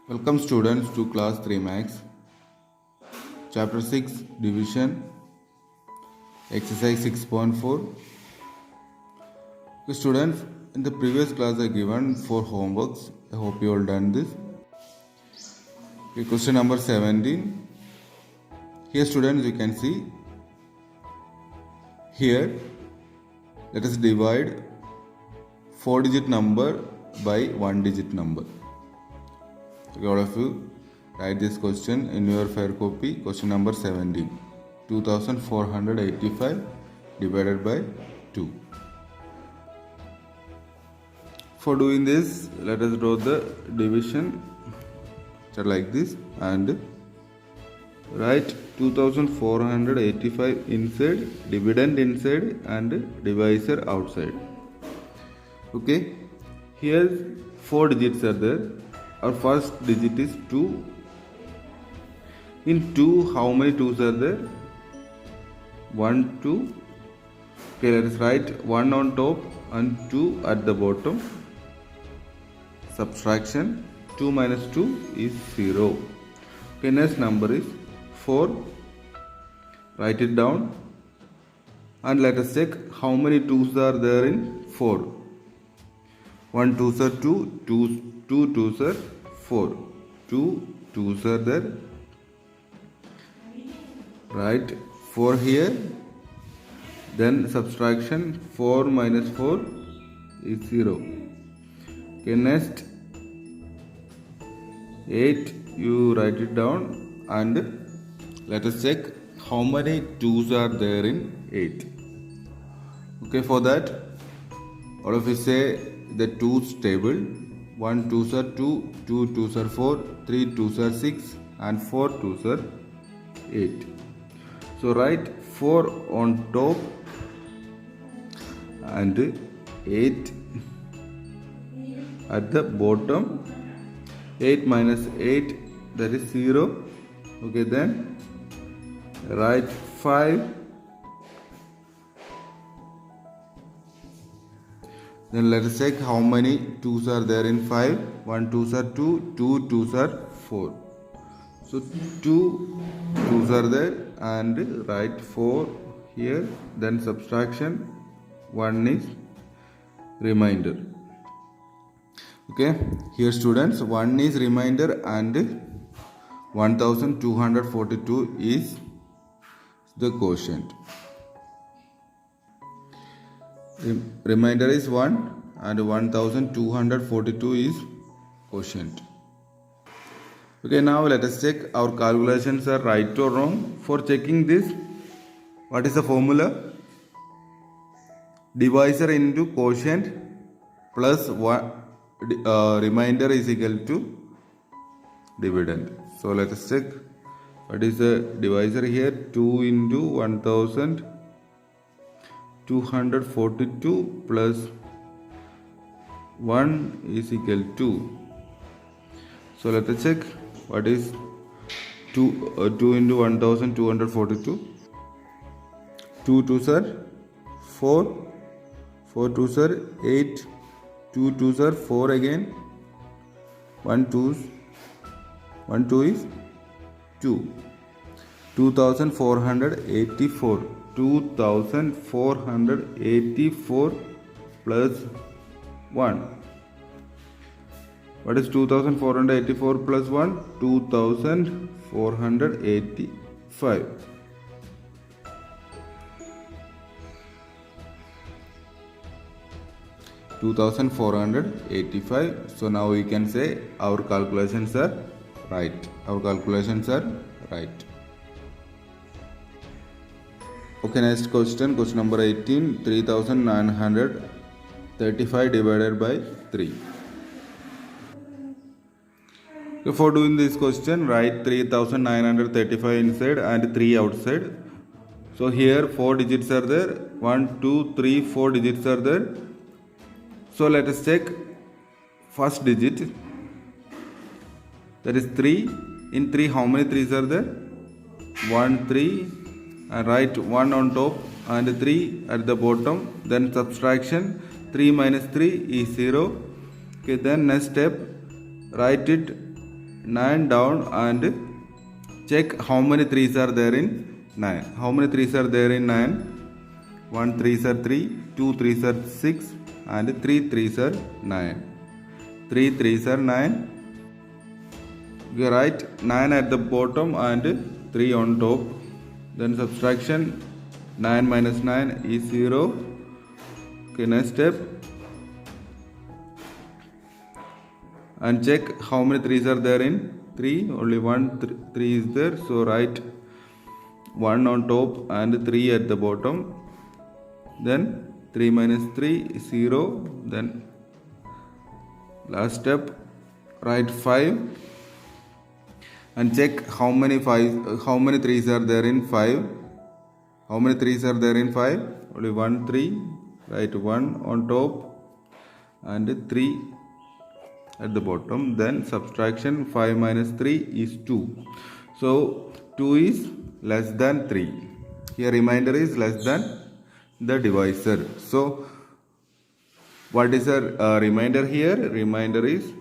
Welcome students to class 3 Max, chapter 6 division, exercise 6.4. Okay, students, in the previous class I given 4 homeworks. I hope you all done this. Okay, question number 17. Here students, you can see here let us divide 4-digit number by 1-digit number. Okay, all of you write this question in your fair copy. Question number 17. 2485 divided by 2. For doing this, let us draw the division like this and write 2485 inside, dividend inside and divisor outside. Okay, here 4 digits are there. Our first digit is 2. In 2, how many 2's are there? 1, 2. Okay, let us write 1 on top and 2 at the bottom. Subtraction. 2 minus 2 is 0. Okay, next number is 4. Write it down. And let us check how many 2's are there in 4. 1 2's are 2, 2 2's are 4. 2 2's are there. Write 4 here. Then subtraction. 4 minus 4 is 0. Okay, next 8, you write it down and let us check how many 2's are there in 8. Okay, for that all of you say the 2's table. 1 2's are 2, 2 2's are 4, 3 2's are 6 and 4 2's are 8. So write 4 on top and 8 at the bottom. 8 minus 8, that is 0. Okay, then write 5. Then let us check how many 2's are there in 5. 1 2's are 2, 2 2's are 4. So 2 2's are there and write 4 here. Then subtraction. 1 is remainder. Okay, here students, 1 is remainder and 1242 is the quotient. Remainder is 1 and 1242 is quotient. Okay, now let us check our calculations are right or wrong. For checking this, what is the formula? Divisor into quotient plus 1 remainder is equal to dividend. So let us check what is the divisor here. 2 into 1242 plus 1 is equal to. So let us check what is 2 into 1242. 2 2's are 4, 4 2's are 8, 2 2's are 4 again, 1 2 is 2. 2484. 2484 plus 1. What is 2484 plus 1? 2485. So now we can say our calculations are right. Our calculations are right. Okay, next question. Question number 18. 3935 divided by 3. Okay, for doing this question, write 3935 inside and 3 outside. So here 4 digits are there. 1 2 3 4 digits are there. So let us check first digit, that is 3. In 3, how many 3's are there? 1 3, and write 1 on top and 3 at the bottom. Then subtraction. 3 minus 3 is 0. Okay, then next step, write it 9 down and check how many 3s are there in 9. How many 3s are there in 9? 1 3s are 3, 2 3s are 6 and 3 3s are 9. 3 3s are 9. You write 9 at the bottom and 3 on top. Then subtraction, 9 minus 9 is 0. Okay, next step. And check how many 3s are there in 3. Only one 3 is there. So write 1 on top and 3 at the bottom. Then 3 minus 3 is 0. Then last step, write 5 and check how many 3s are there in 5. How many 3s are there in 5? Only 1 3. Write 1 on top and 3 at the bottom. Then subtraction, 5 minus 3 is 2. So 2 is less than 3. Here remainder is less than the divisor. So what is the remainder here? Remainder is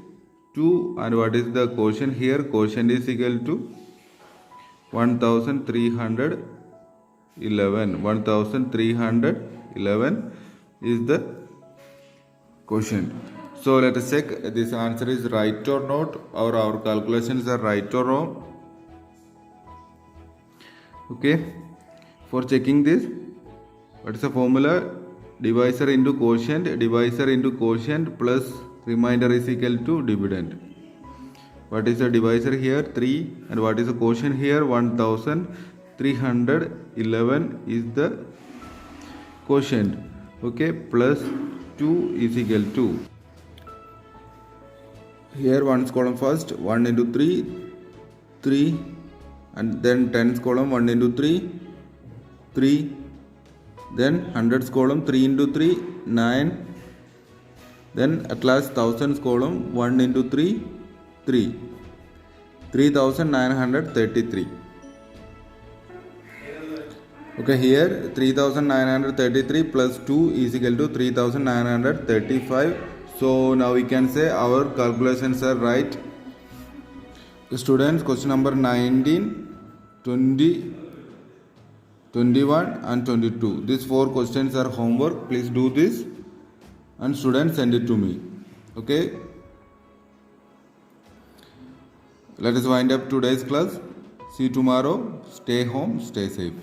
2. And what is the quotient here? Quotient is equal to 1311. 1311 is the quotient. So let us check this answer is right or not, or our calculations are right or wrong. Okay, for checking this, what is the formula? Divisor into quotient plus remainder is equal to dividend. What is the divisor here? 3. And what is the quotient here? 1311 is the quotient. Okay, plus 2 is equal to, here 1's column first, 1 into 3, 3, and then 10's column 1 into 3, 3, then 100's column 3 into 3, 9, then at last 1000's column 1 into 3, 3, 3933. Okay, here 3933 plus 2 is equal to 3935. So now we can say our calculations are right. Students, question number 19, 20, 21 and 22. These 4 questions are homework. Please do this and students send it to me. Okay. Let us wind up today's class. See you tomorrow. Stay home, stay safe.